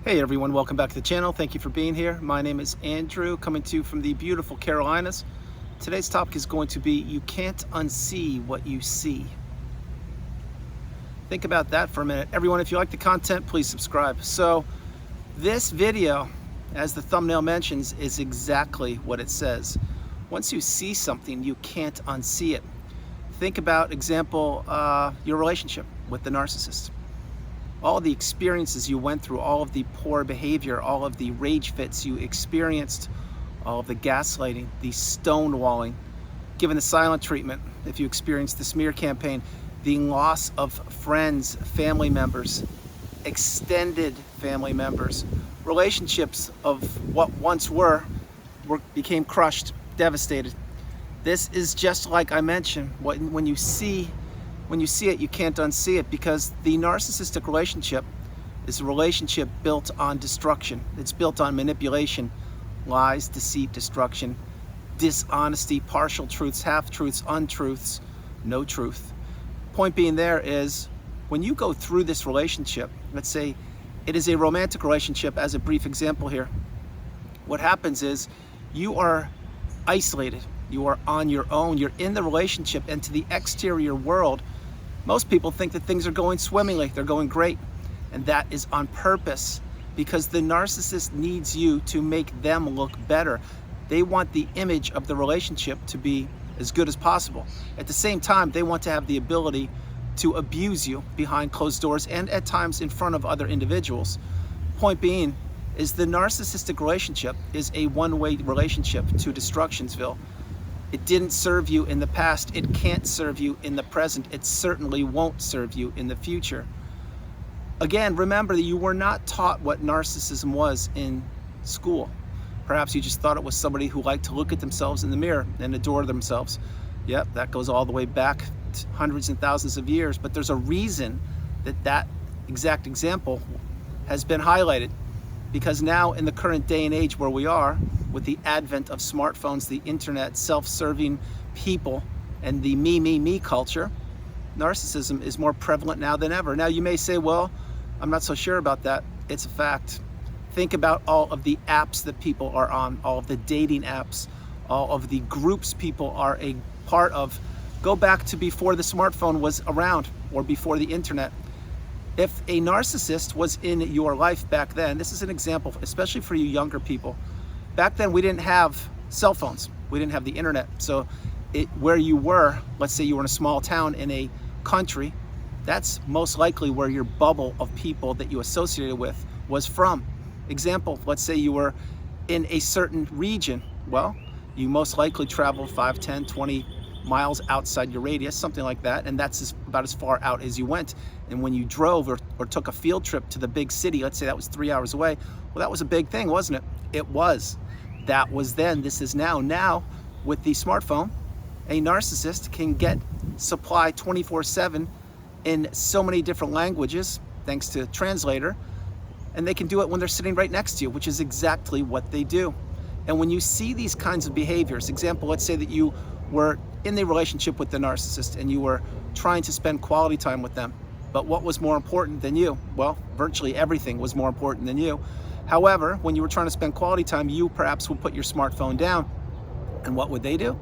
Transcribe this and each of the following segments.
Hey everyone, welcome back to the channel. Thank you for being here. My name is Andrew, coming to you from the beautiful Carolinas. Today's topic is going to be, you can't unsee what you see. Think about that for a minute. Everyone, if you like the content, please subscribe. So this video, as the thumbnail mentions, is exactly what it says. Once you see something, you can't unsee it. Think about, example, your relationship with the narcissist. All the experiences you went through, all of the poor behavior, all of the rage fits you experienced, all of the gaslighting, the stonewalling, given the silent treatment, if you experienced the smear campaign, the loss of friends, family members, extended family members, relationships of what once became crushed, devastated. This is just like I mentioned, when you see it, you can't unsee it, because the narcissistic relationship is a relationship built on destruction. It's built on manipulation, lies, deceit, destruction, dishonesty, partial truths, half-truths, untruths, no truth. Point being there is, when you go through this relationship, let's say it is a romantic relationship as a brief example here, what happens is you are isolated, you are on your own, you're in the relationship, and to the exterior world, most people think that things are going swimmingly, they're going great. And that is on purpose, because the narcissist needs you to make them look better. They want the image of the relationship to be as good as possible. At the same time, they want to have the ability to abuse you behind closed doors and at times in front of other individuals. Point being is, the narcissistic relationship is a one-way relationship to Destructionsville. It didn't serve you in the past, it can't serve you in the present, it certainly won't serve you in the future. Again, remember that you were not taught what narcissism was in school. Perhaps you just thought it was somebody who liked to look at themselves in the mirror and adore themselves. Yep, that goes all the way back hundreds and thousands of years, but there's a reason that exact example has been highlighted. Because now, in the current day and age where we are, with the advent of smartphones, the internet, self-serving people, and the me culture, narcissism is more prevalent now than ever. Now you may say, well, I'm not so sure about that. It's a fact. Think about all of the apps that people are on, all of the dating apps, all of the groups people are a part of. Go back to before the smartphone was around, or before the internet. If a narcissist was in your life back then, this is an example, especially for you younger people. Back then, we didn't have cell phones. We didn't have the internet. So where you were, let's say you were in a small town in a country, that's most likely where your bubble of people that you associated with was from. Example, let's say you were in a certain region. Well, you most likely traveled 5, 10, 20 miles outside your radius, something like that, and that's about as far out as you went. And when you drove or took a field trip to the big city, let's say that was 3 hours away, well, that was a big thing, wasn't it? It was. That was then, this is now. Now, with the smartphone, a narcissist can get supply 24/7 in so many different languages, thanks to translator, and they can do it when they're sitting right next to you, which is exactly what they do. And when you see these kinds of behaviors, example, let's say that you were in the relationship with the narcissist and you were trying to spend quality time with them, but what was more important than you? Well, virtually everything was more important than you. However, when you were trying to spend quality time, you perhaps would put your smartphone down, and what would they do?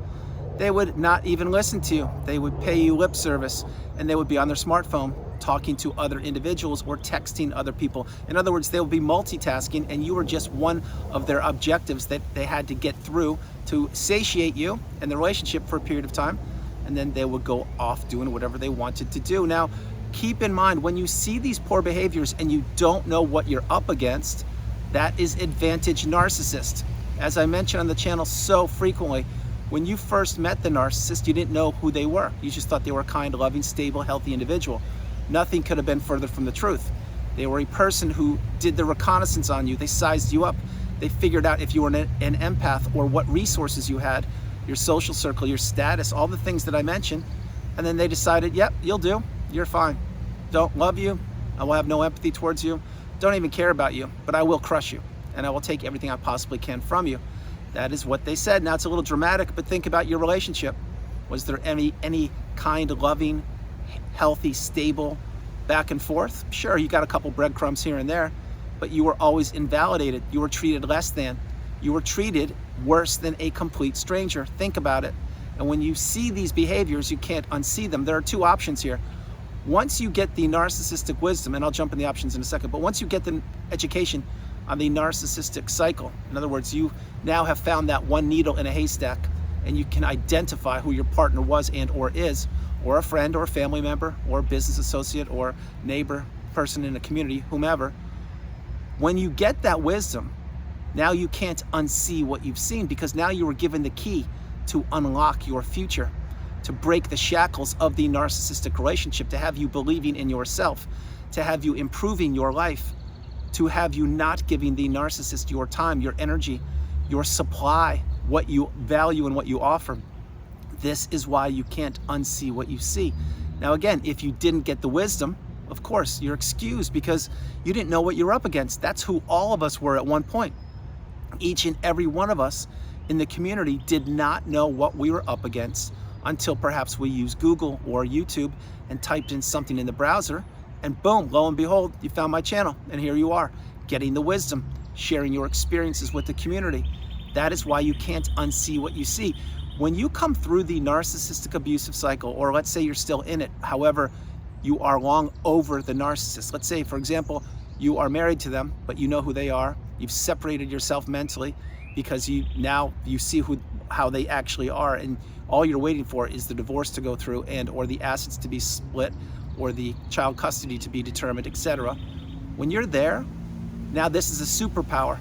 They would not even listen to you. They would pay you lip service, and they would be on their smartphone talking to other individuals or texting other people. In other words, they would be multitasking, and you were just one of their objectives that they had to get through to satiate you and the relationship for a period of time, and then they would go off doing whatever they wanted to do. Now, keep in mind, when you see these poor behaviors and you don't know what you're up against, that is advantage narcissist. As I mentioned on the channel so frequently, when you first met the narcissist, you didn't know who they were. You just thought they were a kind, loving, stable, healthy individual. Nothing could have been further from the truth. They were a person who did the reconnaissance on you. They sized you up. They figured out if you were an empath or what resources you had, your social circle, your status, all the things that I mentioned. And then they decided, yep, you'll do. You're fine. Don't love you. I will have no empathy towards you. Don't even care about you, but I will crush you, and I will take everything I possibly can from you. That is what they said. Now, it's a little dramatic, but think about your relationship. Was there any kind of loving, healthy, stable back and forth? Sure, you got a couple breadcrumbs here and there, but you were always invalidated. You were treated less than. You were treated worse than a complete stranger. Think about it. And when you see these behaviors, you can't unsee them. There are two options here. Once you get the narcissistic wisdom, and I'll jump in the options in a second, but once you get the education on the narcissistic cycle, in other words, you now have found that one needle in a haystack, and you can identify who your partner was and or is, or a friend or a family member or a business associate or neighbor, person in a community, whomever. When you get that wisdom, now you can't unsee what you've seen, because now you were given the key to unlock your future, to break the shackles of the narcissistic relationship, to have you believing in yourself, to have you improving your life, to have you not giving the narcissist your time, your energy, your supply, what you value and what you offer. This is why you can't unsee what you see. Now again, if you didn't get the wisdom, of course, you're excused because you didn't know what you're up against. That's who all of us were at one point. Each and every one of us in the community did not know what we were up against until perhaps we used Google or YouTube and typed in something in the browser, and boom, lo and behold, you found my channel, and here you are, getting the wisdom, sharing your experiences with the community. That is why you can't unsee what you see. When you come through the narcissistic abusive cycle, or let's say you're still in it, however, you are long over the narcissist. Let's say, for example, you are married to them, but you know who they are. You've separated yourself mentally because you see how they actually are, and all you're waiting for is the divorce to go through and or the assets to be split or the child custody to be determined, etc. When you're there, now this is a superpower.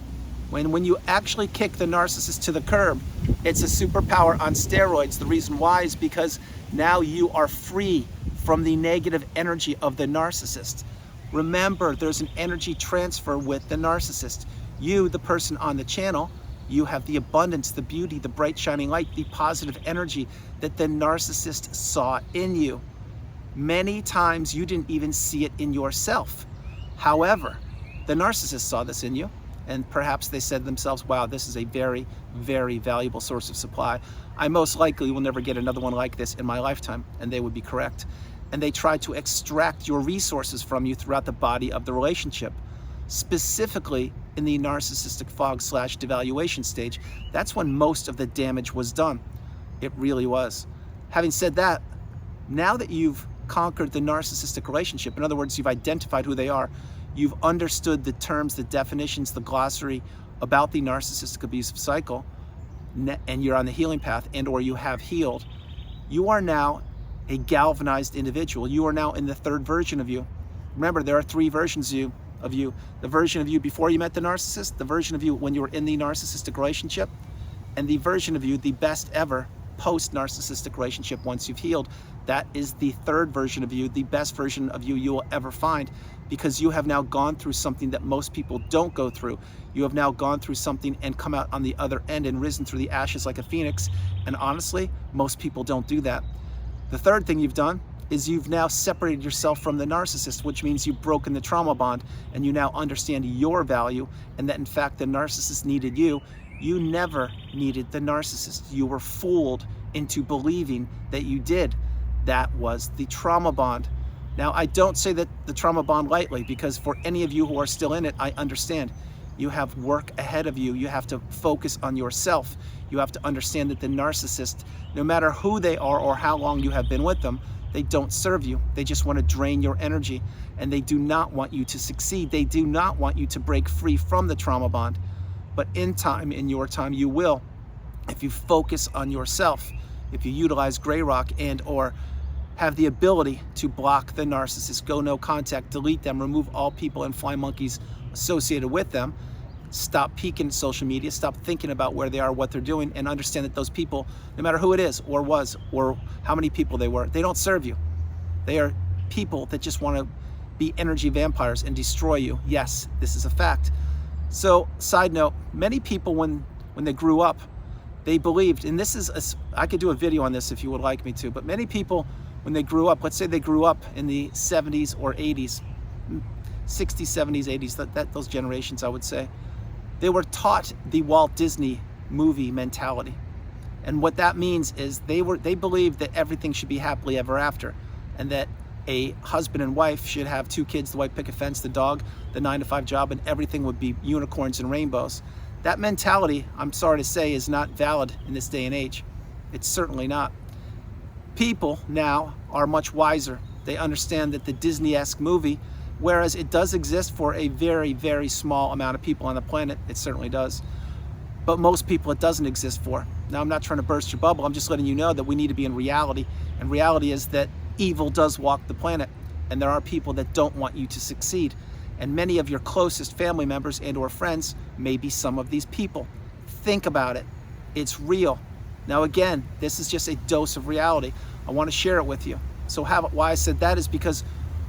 When you actually kick the narcissist to the curb, it's a superpower on steroids. The reason why is because now you are free from the negative energy of the narcissist. Remember, there's an energy transfer with the narcissist. You, the person on the channel, you have the abundance, the beauty, the bright shining light, the positive energy that the narcissist saw in you. Many times you didn't even see it in yourself. However, the narcissist saw this in you, and perhaps they said to themselves, wow, this is a very, very valuable source of supply. I most likely will never get another one like this in my lifetime, and they would be correct. And they tried to extract your resources from you throughout the body of the relationship, specifically in the narcissistic fog/devaluation stage. That's when most of the damage was done. It really was. Having said that, now that you've conquered the narcissistic relationship, in other words, you've identified who they are, you've understood the terms, the definitions, the glossary about the narcissistic abusive cycle, and you're on the healing path, and or you have healed, you are now a galvanized individual. You are now in the third version of you. Remember, there are three versions of you. The version of you before you met the narcissist, the version of you when you were in the narcissistic relationship, and the version of you, the best ever post-narcissistic relationship once you've healed. That is the third version of you, the best version of you will ever find, because you have now gone through something that most people don't go through. You have now gone through something and come out on the other end and risen through the ashes like a phoenix. And honestly, most people don't do that. The third thing you've done is you've now separated yourself from the narcissist, which means you've broken the trauma bond, and you now understand your value, and that in fact the narcissist needed you. You never needed the narcissist. You were fooled into believing that you did. That was the trauma bond. Now, I don't say that the trauma bond lightly, because for any of you who are still in it, I understand. You have work ahead of you. You have to focus on yourself. You have to understand that the narcissist, no matter who they are or how long you have been with them, they don't serve you. They just want to drain your energy, and they do not want you to succeed. They do not want you to break free from the trauma bond. But in time, in your time, you will, if you focus on yourself, if you utilize gray rock and or have the ability to block the narcissist, go no contact, delete them, remove all people and fly monkeys associated with them, stop peeking at social media, stop thinking about where they are, what they're doing, and understand that those people, no matter who it is or was or how many people they were, they don't serve you. They are people that just want to be energy vampires and destroy you. Yes, this is a fact. So, side note, many people when they grew up, they believed, and this is, I could do a video on this if you would like me to, but many people when they grew up, let's say they grew up in the 70s or 80s, 60s, 70s, 80s, those generations, I would say, they were taught the Walt Disney movie mentality. And what that means is they believed that everything should be happily ever after, and that a husband and wife should have 2 kids, the white picket fence, the dog, the 9-to-5 job, and everything would be unicorns and rainbows. That mentality, I'm sorry to say, is not valid in this day and age. It's certainly not. People now are much wiser. They understand that the Disney-esque movie, whereas it does exist for a very, very small amount of people on the planet, it certainly does, but most people it doesn't exist for. Now, I'm not trying to burst your bubble. I'm just letting you know that we need to be in reality, and reality is that evil does walk the planet, and there are people that don't want you to succeed, and many of your closest family members and or friends may be some of these people. Think about it. It's real. Now again, this is just a dose of reality. I want to share it with you. So why I said that is because,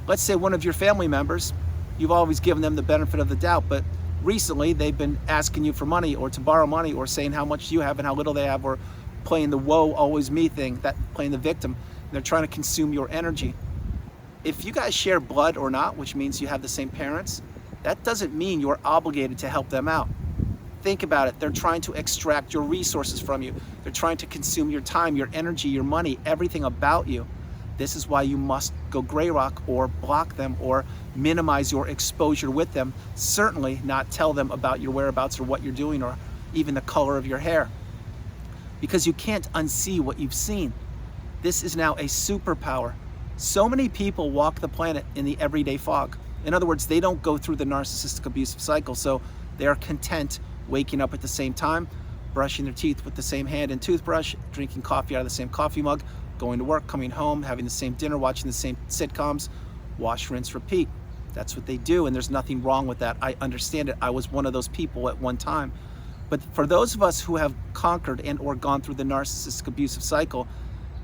let's say one of your family members, you've always given them the benefit of the doubt, but recently they've been asking you for money or to borrow money or saying how much you have and how little they have, or playing the woe, always me thing, that playing the victim. They're trying to consume your energy. If you guys share blood or not, which means you have the same parents, that doesn't mean you're obligated to help them out. Think about it. They're trying to extract your resources from you. They're trying to consume your time, your energy, your money, everything about you. This is why you must go gray rock or block them or minimize your exposure with them. Certainly not tell them about your whereabouts or what you're doing or even the color of your hair, because you can't unsee what you've seen. This is now a superpower. So many people walk the planet in the everyday fog. In other words, they don't go through the narcissistic abusive cycle, so they are content waking up at the same time, brushing their teeth with the same hand and toothbrush, drinking coffee out of the same coffee mug, going to work, coming home, having the same dinner, watching the same sitcoms, wash, rinse, repeat. That's what they do, and there's nothing wrong with that. I understand it. I was one of those people at one time. But for those of us who have conquered and or gone through the narcissistic abusive cycle,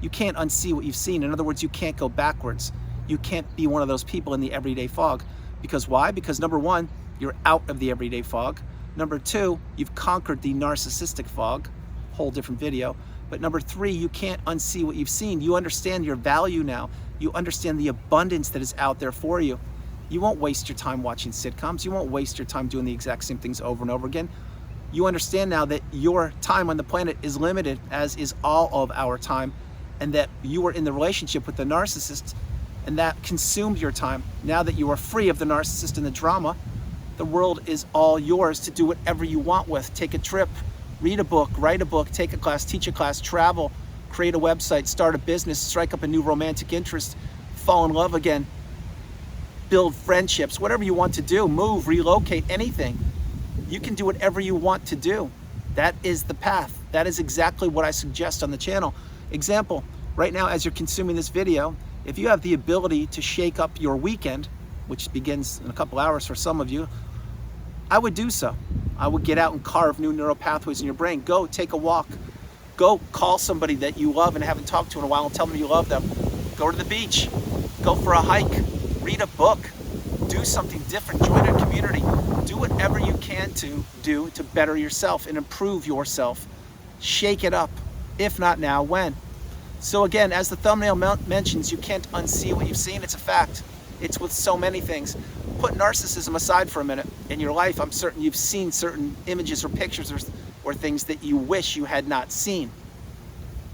you can't unsee what you've seen. In other words, you can't go backwards. You can't be one of those people in the everyday fog. Because why? Because number one, you're out of the everyday fog. Number two, you've conquered the narcissistic fog, whole different video. But number three, you can't unsee what you've seen. You understand your value now. You understand the abundance that is out there for you. You won't waste your time watching sitcoms. You won't waste your time doing the exact same things over and over again. You understand now that your time on the planet is limited, as is all of our time, and that you were in the relationship with the narcissist and that consumed your time. Now that you are free of the narcissist and the drama, the world is all yours to do whatever you want with. Take a trip, read a book, write a book, take a class, teach a class, travel, create a website, start a business, strike up a new romantic interest, fall in love again, build friendships, whatever you want to do, move, relocate, anything. You can do whatever you want to do. That is the path. That is exactly what I suggest on the channel. Example, right now as you're consuming this video, if you have the ability to shake up your weekend, which begins in a couple hours for some of you, I would do so. I would get out and carve new neural pathways in your brain. Go take a walk. Go call somebody that you love and haven't talked to in a while and tell them you love them. Go to the beach. Go for a hike. Read a book. Do something different. Join a community. Do whatever you can to do to better yourself and improve yourself. Shake it up. If not now, when? So again, as the thumbnail mentions, you can't unsee what you've seen. It's a fact. It's with so many things. Put narcissism aside for a minute. In your life, I'm certain you've seen certain images or pictures or things that you wish you had not seen.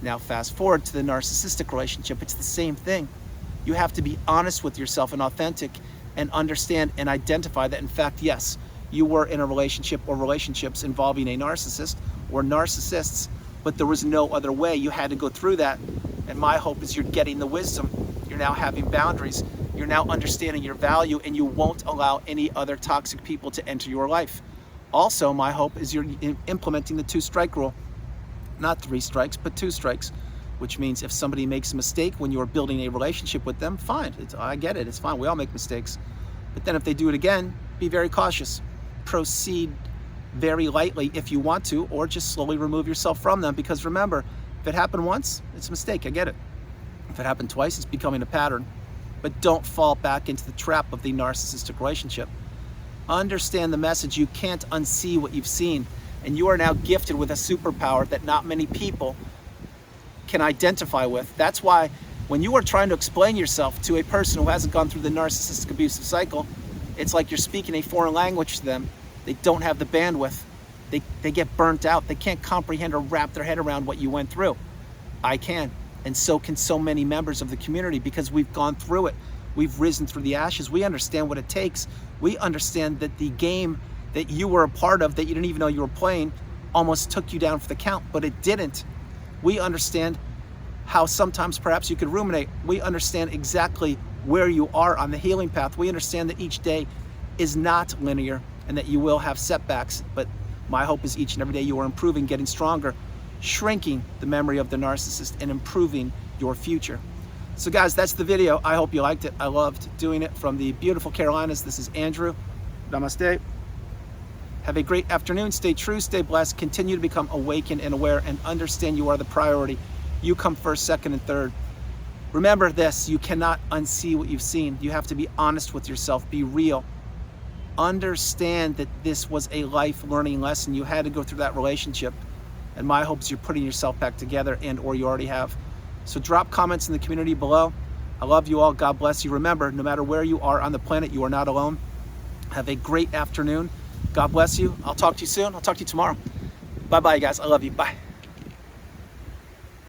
Now fast forward to the narcissistic relationship. It's the same thing. You have to be honest with yourself and authentic and understand and identify that, in fact, yes, you were in a relationship or relationships involving a narcissist or narcissists, but there was no other way. You had to go through that. And my hope is you're getting the wisdom. You're now having boundaries. You're now understanding your value, and you won't allow any other toxic people to enter your life. Also, my hope is you're implementing the 2-strike rule. Not 3 strikes, but 2 strikes, which means if somebody makes a mistake when you're building a relationship with them, fine. I get it. It's fine. We all make mistakes. But then if they do it again, be very cautious. Proceed very lightly if you want to, or just slowly remove yourself from them, because remember, if it happened once, it's a mistake. I get it. If it happened twice, it's becoming a pattern. But don't fall back into the trap of the narcissistic relationship. Understand the message. You can't unsee what you've seen, and you are now gifted with a superpower that not many people can identify with. That's why when you are trying to explain yourself to a person who hasn't gone through the narcissistic abusive cycle, it's like you're speaking a foreign language to them. They don't have the bandwidth. They get burnt out. They can't comprehend or wrap their head around what you went through. I can, And so can so many members of the community, because we've gone through it. We've risen through the ashes. We understand what it takes. We understand that the game that you were a part of, that you didn't even know you were playing, almost took you down for the count, but it didn't. We understand how sometimes perhaps you could ruminate. We understand exactly where you are on the healing path. We understand that each day is not linear and that you will have setbacks, but my hope is each and every day you are improving, getting stronger, shrinking the memory of the narcissist, and improving your future. So guys, that's the video. I hope you liked it. I loved doing it from the beautiful Carolinas. This is Andrew. Namaste. Have a great afternoon. Stay true, stay blessed, continue to become awakened and aware, and understand you are the priority. You come first, second, and third. Remember this, you cannot unsee what you've seen. You have to be honest with yourself, be real. Understand that this was a life learning lesson. You had to go through that relationship. And my hope is you're putting yourself back together, and or you already have. So drop comments in the community below. I love you all. God bless you. Remember, no matter where you are on the planet, you are not alone. Have a great afternoon. God bless you. I'll talk to you soon. I'll talk to you tomorrow. Bye-bye, guys. I love you. Bye.